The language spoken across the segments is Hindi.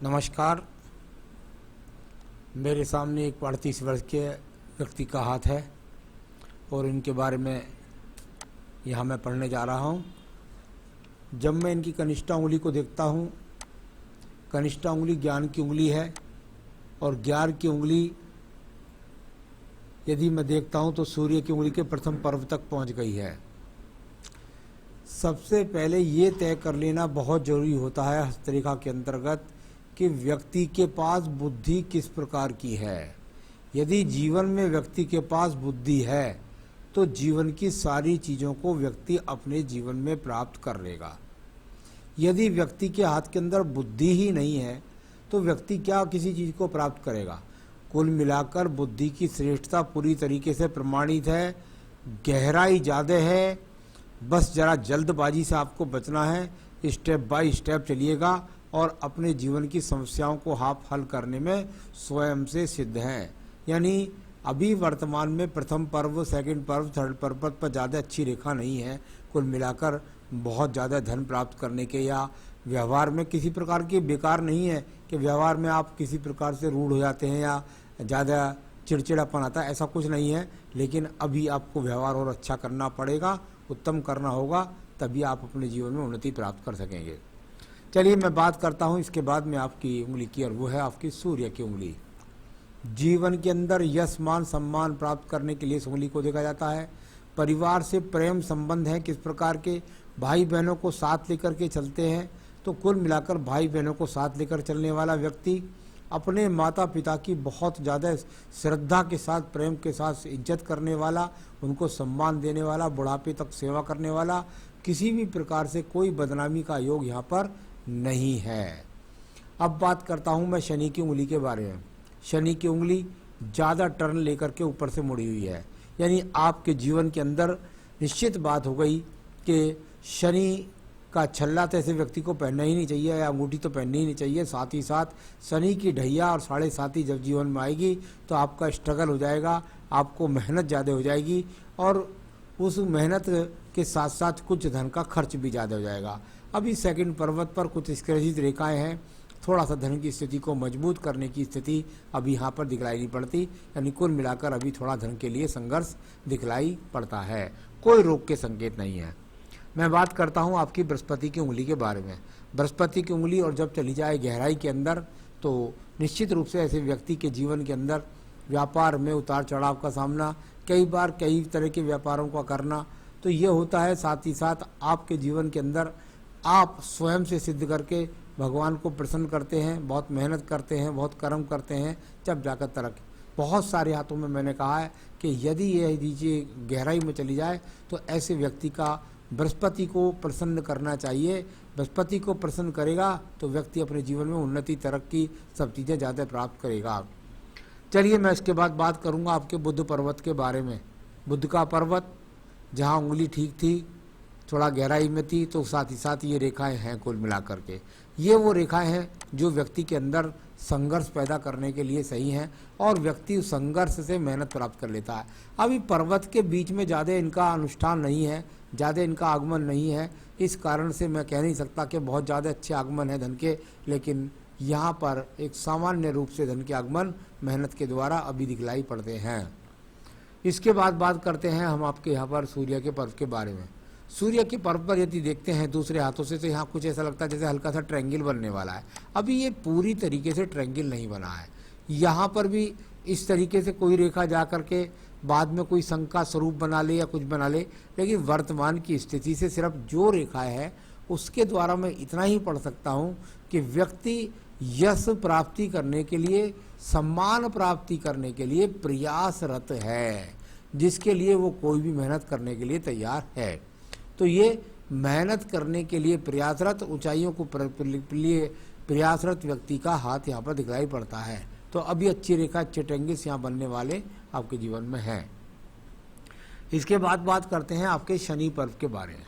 नमस्कार। मेरे सामने एक 38 वर्ष के व्यक्ति का हाथ है और इनके बारे में यहाँ मैं पढ़ने जा रहा हूँ। जब मैं इनकी कनिष्ठा उंगली को देखता हूँ, कनिष्ठा उंगली ज्ञान की उंगली है और ज्ञान की उंगली यदि मैं देखता हूँ तो सूर्य की उंगली के प्रथम पर्व तक पहुँच गई है। सबसे पहले ये तय कर लेना बहुत जरूरी होता है हस्तरेखा के अंतर्गत कि व्यक्ति के पास बुद्धि किस प्रकार की है। यदि जीवन में व्यक्ति के पास बुद्धि है तो जीवन की सारी चीज़ों को व्यक्ति अपने जीवन में प्राप्त कर लेगा। यदि व्यक्ति के हाथ के अंदर बुद्धि ही नहीं है तो व्यक्ति क्या किसी चीज़ को प्राप्त करेगा। कुल मिलाकर बुद्धि की श्रेष्ठता पूरी तरीके से प्रमाणित है, गहराई ज़्यादा है। बस जरा जल्दबाजी से आपको बचना है, स्टेप बाय स्टेप चलिएगा और अपने जीवन की समस्याओं को आप हल करने में स्वयं से सिद्ध हैं। यानी अभी वर्तमान में प्रथम पर्व, सेकंड पर्व, थर्ड पर्व पर ज़्यादा अच्छी रेखा नहीं है। कुल मिलाकर बहुत ज़्यादा धन प्राप्त करने के या व्यवहार में किसी प्रकार की बेकार नहीं है कि व्यवहार में आप किसी प्रकार से रूढ़ हो जाते हैं या ज़्यादा चिड़चिड़ापन आता है, ऐसा कुछ नहीं है। लेकिन अभी आपको व्यवहार और अच्छा करना पड़ेगा, उत्तम करना होगा, तभी आप अपने जीवन में उन्नति प्राप्त कर सकेंगे। चलिए मैं बात करता हूँ इसके बाद में आपकी उंगली की, और वो है आपकी सूर्य की उंगली। जीवन के अंदर यश मान सम्मान प्राप्त करने के लिए इस उंगली को देखा जाता है। परिवार से प्रेम संबंध है किस प्रकार के, भाई बहनों को साथ लेकर के चलते हैं। तो कुल मिलाकर भाई बहनों को साथ लेकर चलने वाला व्यक्ति, अपने माता पिता की बहुत ज़्यादा श्रद्धा के साथ, प्रेम के साथ इज्जत करने वाला, उनको सम्मान देने वाला, बुढ़ापे तक सेवा करने वाला, किसी भी प्रकार से कोई बदनामी का योग यहाँ पर नहीं है। अब बात करता हूँ मैं शनि की उंगली के बारे में। शनि की उंगली ज़्यादा टर्न लेकर के ऊपर से मुड़ी हुई है, यानी आपके जीवन के अंदर निश्चित बात हो गई कि शनि का छल्ला तो ऐसे व्यक्ति को पहनना ही नहीं चाहिए या अंगूठी तो पहननी ही नहीं चाहिए। साथ ही साथ शनि की ढैया और 7.5 जब जीवन में आएगी तो आपका स्ट्रगल हो जाएगा, आपको मेहनत ज़्यादा हो जाएगी और उस मेहनत के साथ साथ कुछ धन का खर्च भी ज़्यादा हो जाएगा। अभी सेकंड पर्वत पर कुछ स्क्रैचिज रेखाएं हैं, थोड़ा सा धन की स्थिति को मजबूत करने की स्थिति अभी यहाँ पर दिखलाई नहीं पड़ती। यानी कुल मिलाकर अभी थोड़ा धन के लिए संघर्ष दिखलाई पड़ता है, कोई रोग के संकेत नहीं है। मैं बात करता हूँ आपकी बृहस्पति की उंगली के बारे में। बृहस्पति की उंगली और जब चली जाए गहराई के अंदर तो निश्चित रूप से ऐसे व्यक्ति के जीवन के अंदर व्यापार में उतार चढ़ाव का सामना, कई बार कई तरह के व्यापारों का करना तो ये होता है। साथ ही साथ आपके जीवन के अंदर आप स्वयं से सिद्ध करके भगवान को प्रसन्न करते हैं, बहुत मेहनत करते हैं, बहुत कर्म करते हैं, जब जाकर तरक्की। बहुत सारे हाथों में मैंने कहा है कि यदि ये दीजिए गहराई में चली जाए तो ऐसे व्यक्ति का बृहस्पति को प्रसन्न करना चाहिए। बृहस्पति को प्रसन्न करेगा तो व्यक्ति अपने जीवन में उन्नति, तरक्की, सब चीज़ें ज़्यादा प्राप्त करेगा। चलिए मैं इसके बाद बात करूँगा आपके बुध पर्वत के बारे में। बुध का पर्वत जहाँ उंगली ठीक थी, थोड़ा गहराई में थी, तो साथ ही साथ ये रेखाएं हैं। कुल मिलाकर के ये वो रेखाएं हैं जो व्यक्ति के अंदर संघर्ष पैदा करने के लिए सही हैं और व्यक्ति उस संघर्ष से मेहनत प्राप्त कर लेता है। अभी पर्वत के बीच में ज़्यादा इनका अनुष्ठान नहीं है, ज़्यादा इनका आगमन नहीं है, इस कारण से मैं कह नहीं सकता कि बहुत ज़्यादा अच्छे आगमन है धन के। लेकिन यहाँ पर एक सामान्य रूप से धन के आगमन मेहनत के द्वारा अभी दिखलाई पड़ते हैं। इसके बाद बात करते हैं हम आपके यहाँ पर सूर्य के पर्व के बारे में। सूर्य के पर्व पर यदि देखते हैं दूसरे हाथों से तो यहाँ कुछ ऐसा लगता है जैसे हल्का सा ट्रायंगल बनने वाला है। अभी ये पूरी तरीके से ट्रायंगल नहीं बना है। यहाँ पर भी इस तरीके से कोई रेखा जा करके बाद में कोई शंख का स्वरूप बना ले या कुछ बना ले, लेकिन वर्तमान की स्थिति से सिर्फ जो रेखा है उसके द्वारा मैं इतना ही पढ़ सकता हूँ कि व्यक्ति यश प्राप्ति करने के लिए, सम्मान प्राप्ति करने के लिए प्रयासरत है, जिसके लिए वो कोई भी मेहनत करने के लिए तैयार है। तो ये मेहनत करने के लिए प्रयासरत, ऊंचाइयों को लिए प्रयासरत व्यक्ति का हाथ यहाँ पर दिखलाई पड़ता है। तो अभी अच्छी रेखा, अच्छे ट्रायंगल्स यहाँ बनने वाले आपके जीवन में हैं। इसके बाद बात करते हैं आपके शनि पर्व के बारे में।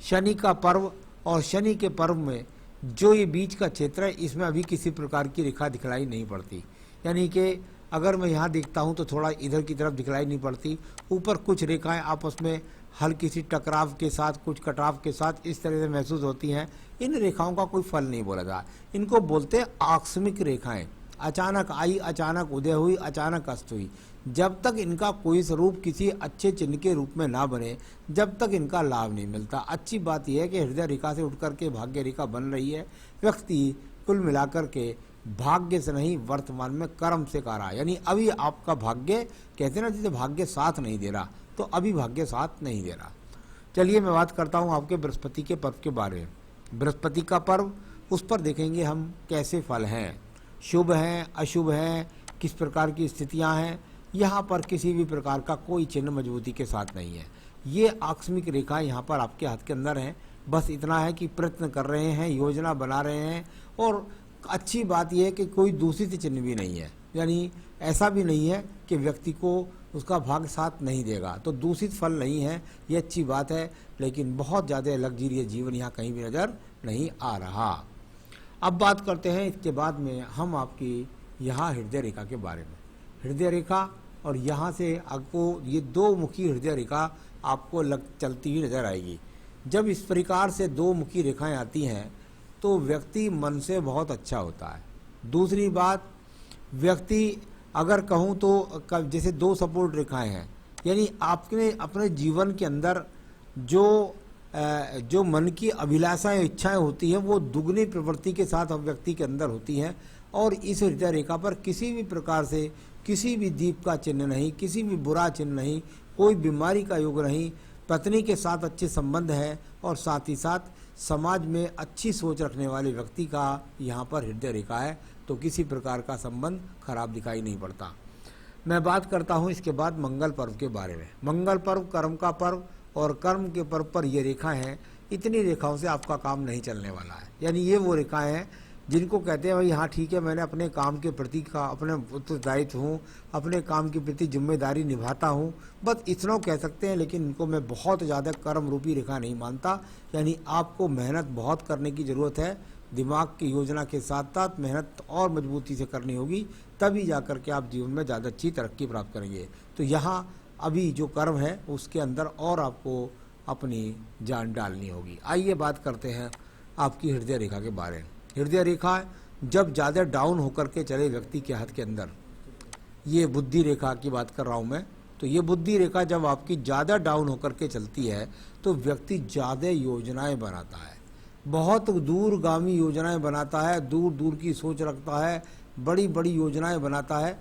शनि का पर्व और शनि के पर्व में जो ये बीच का क्षेत्र है इसमें अभी किसी प्रकार की रेखा दिखलाई नहीं पड़ती। यानी कि अगर मैं यहाँ देखता हूँ तो थोड़ा इधर की तरफ दिखलाई नहीं पड़ती, ऊपर कुछ रेखाएं आपस में हल्की सी टकराव के साथ, कुछ कटाव के साथ इस तरह से महसूस होती हैं। इन रेखाओं का कोई फल नहीं बोला जाए, इनको बोलते हैं आकस्मिक रेखाएं। अचानक आई, अचानक उदय हुई, अचानक अस्त हुई। जब तक इनका कोई स्वरूप किसी अच्छे चिन्ह के रूप में ना बने, जब तक इनका लाभ नहीं मिलता। अच्छी बात यह है कि हृदय रेखा से उठकर के भाग्य रेखा बन रही है। व्यक्ति कुल मिलाकर के भाग्य से नहीं, वर्तमान में कर्म से कर रहा है। यानी अभी आपका भाग्य, कहते हैं ना जैसे भाग्य साथ नहीं दे रहा, तो अभी भाग्य साथ नहीं दे रहा। चलिए मैं बात करता हूँ आपके बृहस्पति के पर्व के बारे में। बृहस्पति का पर्व, उस पर देखेंगे हम कैसे फल हैं, शुभ हैं, अशुभ हैं, किस प्रकार की स्थितियां हैं। यहाँ पर किसी भी प्रकार का कोई चिन्ह मजबूती के साथ नहीं है। ये आकस्मिक रेखा यहाँ पर आपके हाथ के अंदर है। बस इतना है कि प्रयत्न कर रहे हैं, योजना बना रहे हैं। और अच्छी बात यह है कि कोई दूषित चिन्ह भी नहीं है, यानी ऐसा भी नहीं है कि व्यक्ति को उसका भाग्य साथ नहीं देगा, तो दूषित फल नहीं है, ये अच्छी बात है। लेकिन बहुत ज़्यादा लग्जरियस जीवन यहाँ कहीं भी नज़र नहीं आ रहा। अब बात करते हैं इसके बाद में हम आपकी यहाँ हृदय रेखा के बारे में। हृदय रेखा और यहाँ से आपको ये दो मुखी हृदय रेखा आपको चलती हुई नजर आएगी। जब इस प्रकार से दो मुखी रेखाएं आती हैं तो व्यक्ति मन से बहुत अच्छा होता है। दूसरी बात, व्यक्ति अगर कहूँ तो जैसे दो सपोर्ट रेखाएं हैं, यानी आपने अपने जीवन के अंदर जो मन की अभिलाषाएं, इच्छाएं होती हैं, वो दुगनी प्रवृत्ति के साथ व्यक्ति के अंदर होती हैं। और इस हृदय रेखा पर किसी भी प्रकार से किसी भी दीप का चिन्ह नहीं, किसी भी बुरा चिन्ह नहीं, कोई बीमारी का योग नहीं, पत्नी के साथ अच्छे संबंध है और साथ ही साथ समाज में अच्छी सोच रखने वाले व्यक्ति का यहाँ पर हृदय रेखा है, तो किसी प्रकार का संबंध खराब दिखाई नहीं पड़ता। मैं बात करता हूँ इसके बाद मंगल पर्व के बारे में। मंगल पर्व कर्म का पर्व, और कर्म के पर्व पर ये रेखा है। इतनी रेखाओं से आपका काम नहीं चलने वाला है। यानी ये वो रेखाएं हैं जिनको कहते हैं भाई हाँ ठीक है, मैंने अपने काम के प्रति का अपने उत्तरदायित्व हूँ, अपने काम के प्रति जिम्मेदारी निभाता हूँ, बस इतना कह सकते हैं। लेकिन इनको मैं बहुत ज़्यादा कर्म रूपी रेखा नहीं मानता। यानी आपको मेहनत बहुत करने की ज़रूरत है, दिमाग की योजना के साथ साथ मेहनत और मजबूती से करनी होगी, तभी जाकर के आप जीवन में ज़्यादा अच्छी तरक्की प्राप्त करेंगे। तो यहाँ अभी जो कर्म है उसके अंदर और आपको अपनी जान डालनी होगी। आइए बात करते हैं आपकी हृदय रेखा के बारे में। हृदय रेखा जब ज़्यादा डाउन होकर के चले व्यक्ति के हाथ के अंदर, ये बुद्धि रेखा की बात कर रहा हूँ मैं, तो ये बुद्धि रेखा जब आपकी ज़्यादा डाउन होकर के चलती है तो व्यक्ति ज़्यादा योजनाएं बनाता है, बहुत दूरगामी योजनाएं बनाता है, दूर दूर की सोच रखता है, बड़ी बड़ी योजनाएं बनाता है।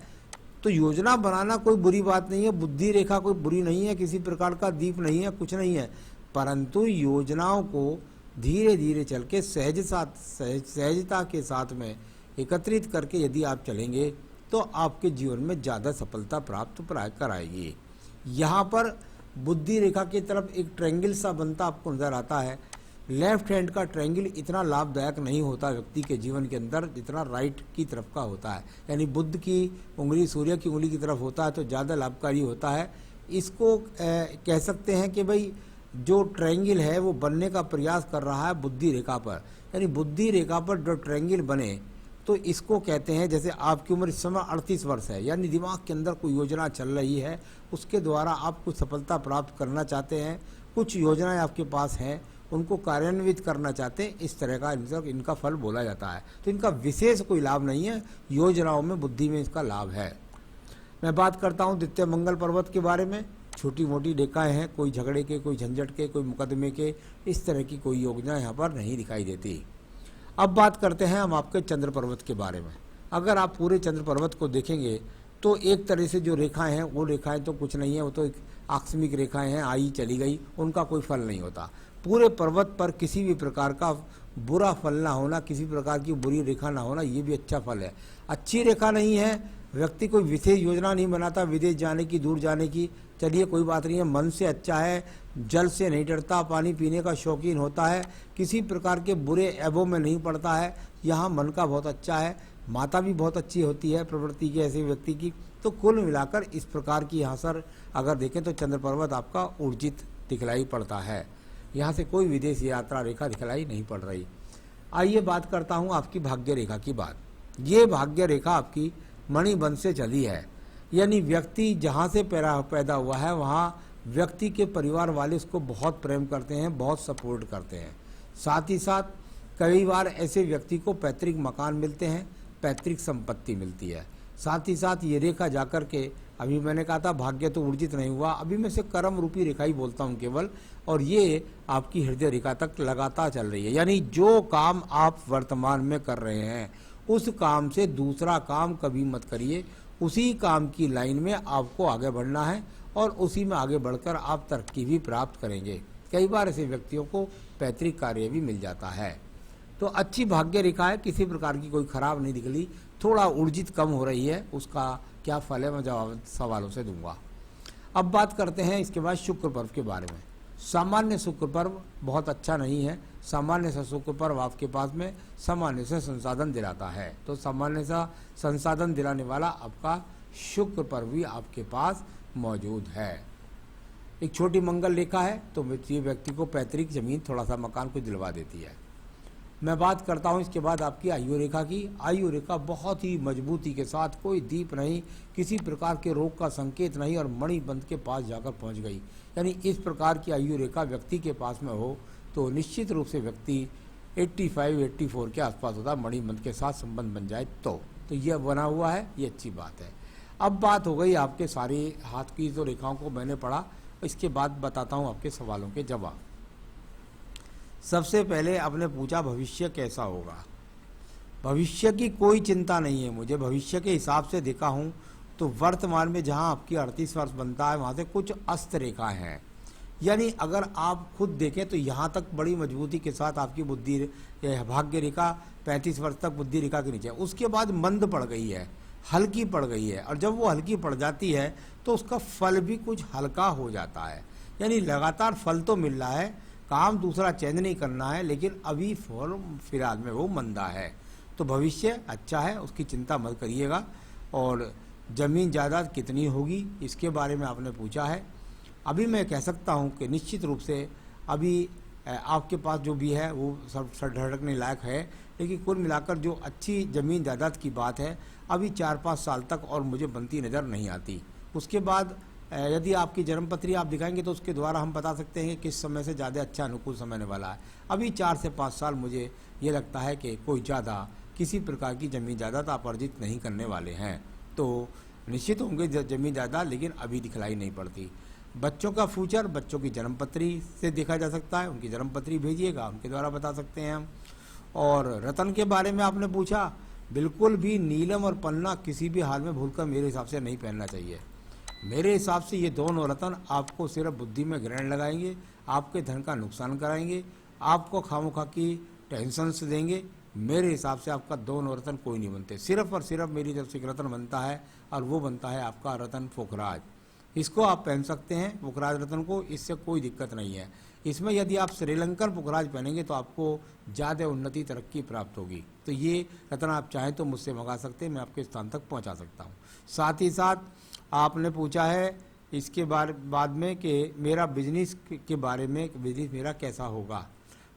तो योजना बनाना कोई बुरी बात नहीं है, बुद्धि रेखा कोई बुरी नहीं है, किसी प्रकार का दीप नहीं है, कुछ नहीं है। परंतु योजनाओं को धीरे धीरे चल के सहजता के साथ में एकत्रित करके यदि आप चलेंगे तो आपके जीवन में ज़्यादा सफलता प्राप्त कराएगी। यहाँ पर बुद्धि रेखा की तरफ एक ट्रायंगल सा बनता आपको नजर आता है। लेफ्ट हैंड का ट्रायंगल इतना लाभदायक नहीं होता व्यक्ति के जीवन के अंदर जितना राइट की तरफ का होता है। यानी बुध की उंगली सूर्य की उंगली की तरफ होता है तो ज़्यादा लाभकारी होता है। इसको कह सकते हैं कि भाई जो ट्रायंगल है वो बनने का प्रयास कर रहा है बुद्धि रेखा पर। यानी बुद्धि रेखा पर जो ट्रायंगल बने तो इसको कहते हैं, जैसे आपकी उम्र इस समय 38 वर्ष है, यानी दिमाग के अंदर कोई योजना चल रही है, उसके द्वारा आप कुछ सफलता प्राप्त करना चाहते हैं, कुछ योजनाएं आपके पास हैं, उनको कार्यान्वित करना चाहते हैं, इस तरह का इनका फल बोला जाता है। तो इनका विशेष कोई लाभ नहीं है, योजनाओं में बुद्धि में इसका लाभ है। मैं बात करता हूँ द्वितीय मंगल पर्वत के बारे में। छोटी मोटी रेखाएं हैं, कोई झगड़े के, कोई झंझट के, कोई मुकदमे के, इस तरह की कोई योजना यहाँ पर नहीं दिखाई देती। अब बात करते हैं हम आपके चंद्र पर्वत के बारे में। अगर आप पूरे चंद्र पर्वत को देखेंगे तो एक तरह से जो रेखाएं हैं वो रेखाएं तो कुछ नहीं है, वो तो एक आकस्मिक रेखाएं हैं, आई चली गई, उनका कोई फल नहीं होता। पूरे पर्वत पर किसी भी प्रकार का बुरा फल ना होना, किसी प्रकार की बुरी रेखा ना होना, ये भी अच्छा फल है। अच्छी रेखा नहीं है, व्यक्ति कोई विशेष योजना नहीं बनाता विदेश जाने की, दूर जाने की, चलिए कोई बात नहीं है, मन से अच्छा है, जल से नहीं डरता, पानी पीने का शौकीन होता है, किसी प्रकार के बुरे ऐबों में नहीं पड़ता है, यहाँ मन का बहुत अच्छा है, माता भी बहुत अच्छी होती है प्रवृत्ति के ऐसे व्यक्ति की। तो कुल मिलाकर इस प्रकार की यहाँ सर अगर देखें तो चंद्र पर्वत आपका ऊर्जित दिखलाई पड़ता है, यहाँ से कोई विदेश यात्रा रेखा दिखलाई नहीं पड़ रही। आइए बात करता हूँ आपकी भाग्य रेखा की बात। ये भाग्य रेखा आपकी मणिबंध से चली है। यानी व्यक्ति जहाँ से पैदा हुआ है वहाँ व्यक्ति के परिवार वाले उसको बहुत प्रेम करते हैं, बहुत सपोर्ट करते हैं। साथ ही साथ कई बार ऐसे व्यक्ति को पैतृक मकान मिलते हैं, पैतृक संपत्ति मिलती है। साथ ही साथ ये रेखा जाकर के, अभी मैंने कहा था भाग्य तो ऊर्जित नहीं हुआ, अभी मैं से कर्म रूपी रेखा ही बोलता हूँ केवल, और ये आपकी हृदय रेखा तक लगातार चल रही है। यानी जो काम आप वर्तमान में कर रहे हैं उस काम से दूसरा काम कभी मत करिए, उसी काम की लाइन में आपको आगे बढ़ना है और उसी में आगे बढ़कर आप तरक्की भी प्राप्त करेंगे। कई बार ऐसे व्यक्तियों को पैतृक कार्य भी मिल जाता है। तो अच्छी भाग्य रेखा है, किसी प्रकार की कोई खराब नहीं निकली। थोड़ा ऊर्जित कम हो रही है, उसका क्या फल है मैं जवाब सवालों से दूंगा। अब बात करते हैं इसके बाद शुक्र पर्व के बारे में। सामान्य शुक्र पर्व बहुत अच्छा नहीं है। सामान्य सा शुक्र पर्व आपके पास में सामान्य से संसाधन दिलाता है, तो सामान्य सा संसाधन दिलाने वाला आपका शुक्र पर्व भी आपके पास मौजूद है। एक छोटी मंगल रेखा है, तो ये व्यक्ति को पैतृक जमीन, थोड़ा सा मकान को दिलवा देती है। मैं बात करता हूँ इसके बाद आपकी आयु रेखा की। आयु रेखा बहुत ही मजबूती के साथ, कोई दीप नहीं, किसी प्रकार के रोग का संकेत नहीं, और मणिबंध के पास जाकर पहुँच गई। यानी इस प्रकार की आयु रेखा व्यक्ति के पास में हो तो निश्चित रूप से व्यक्ति 85-84 के आसपास होता, मणिबंध के साथ संबंध बन जाए तो यह बना हुआ है, ये अच्छी बात है। अब बात हो गई आपके सारी हाथ की जो रेखाओं को मैंने पढ़ा, इसके बाद बताता हूँ आपके सवालों के जवाब। सबसे पहले आपने पूछा भविष्य कैसा होगा। भविष्य की कोई चिंता नहीं है मुझे। भविष्य के हिसाब से देखा हूँ तो वर्तमान में जहाँ आपकी 38 वर्ष बनता है वहाँ से कुछ अस्त रेखाएं हैं। यानी अगर आप खुद देखें तो यहाँ तक बड़ी मजबूती के साथ आपकी बुद्धि भाग्य रेखा 35 वर्ष तक बुद्धि रेखा के नीचे, उसके बाद मंद पड़ गई है, हल्की पड़ गई है, और जब वो हल्की पड़ जाती है तो उसका फल भी कुछ हल्का हो जाता है। यानी लगातार फल तो मिल रहा है, काम दूसरा चेंज नहीं करना है, लेकिन अभी फिलहाल में वो मंदा है। तो भविष्य अच्छा है, उसकी चिंता मत करिएगा। और ज़मीन जायदाद कितनी होगी इसके बारे में आपने पूछा है। अभी मैं कह सकता हूं कि निश्चित रूप से अभी आपके पास जो भी है वो सब ढड़कने लायक है, लेकिन कुल मिलाकर जो अच्छी ज़मीन जायदाद की बात है अभी 4-5 साल तक और मुझे बनती नज़र नहीं आती। उसके बाद यदि आपकी जन्मपत्री आप दिखाएंगे तो उसके द्वारा हम बता सकते हैं कि किस समय से ज़्यादा अच्छा अनुकूल समय आने वाला है। अभी 4 से 5 साल मुझे ये लगता है कि कोई ज़्यादा किसी प्रकार की ज़मीन जायदाद आप अर्जित नहीं करने वाले हैं। तो निश्चित होंगे ज़मीन जायदाद, लेकिन अभी दिखलाई नहीं पड़ती। बच्चों का फ्यूचर बच्चों की जन्मपत्री से देखा जा सकता है, उनकी जन्मपत्री भेजिएगा, उनके द्वारा बता सकते हैं हम। और रतन के बारे में आपने पूछा, बिल्कुल भी नीलम और पन्ना किसी भी हाल में भूलकर मेरे हिसाब से नहीं पहनना चाहिए। मेरे हिसाब से ये दोनों रतन आपको सिर्फ बुद्धि में ग्रहण लगाएंगे, आपके धन का नुकसान कराएंगे, आपको खामोखा की टेंशन से देंगे। मेरे हिसाब से आपका दोनों रतन कोई नहीं बनते। सिर्फ और सिर्फ मेरी तरफ से एक रतन बनता है और वो बनता है आपका रतन पोखराज। इसको आप पहन सकते हैं पुखराज रत्न को, इससे कोई दिक्कत नहीं है। इसमें यदि आप श्रीलंकन पुखराज पहनेंगे तो आपको ज़्यादा उन्नति तरक्की प्राप्त होगी। तो ये रत्न आप चाहें तो मुझसे मंगा सकते हैं, मैं आपके स्थान तक पहुंचा सकता हूं। साथ ही साथ आपने पूछा है इसके बाद में कि मेरा बिजनेस के बारे में, बिजनेस मेरा कैसा होगा।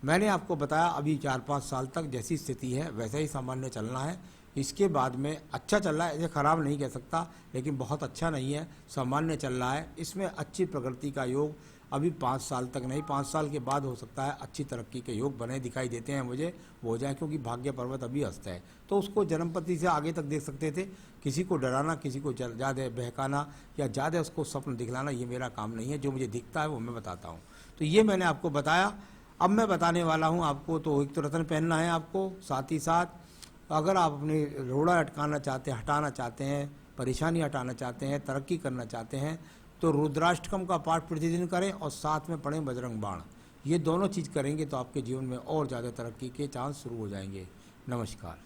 मैंने आपको बताया अभी 4-5 साल तक जैसी स्थिति है वैसा ही सामान्य चलना है। इसके बाद में अच्छा चल रहा है, ऐसे ख़राब नहीं कह सकता, लेकिन बहुत अच्छा नहीं है, सामान्य चल रहा है। इसमें अच्छी प्रगति का योग अभी 5 साल तक नहीं, 5 साल के बाद हो सकता है अच्छी तरक्की के योग बने दिखाई देते हैं मुझे, वो हो जाए, क्योंकि भाग्य पर्वत अभी हस्त है। तो उसको जन्मपति से आगे तक देख सकते थे। किसी को डराना, किसी को ज़्यादा बहकाना या ज़्यादा उसको स्वप्न दिखलाना, ये मेरा काम नहीं है। जो मुझे दिखता है वो मैं बताता हूँ। तो ये मैंने आपको बताया। अब मैं बताने वाला हूँ आपको, तो एक तो रत्न पहनना है आपको। साथ ही साथ अगर आप अपनी रोड़ा हटाना चाहते हैं, परेशानी हटाना चाहते हैं, तरक्की करना चाहते हैं, तो रुद्राष्टकम का पाठ प्रतिदिन करें और साथ में पढ़ें बजरंग बाण। ये दोनों चीज़ करेंगे तो आपके जीवन में और ज़्यादा तरक्की के चांस शुरू हो जाएंगे। नमस्कार।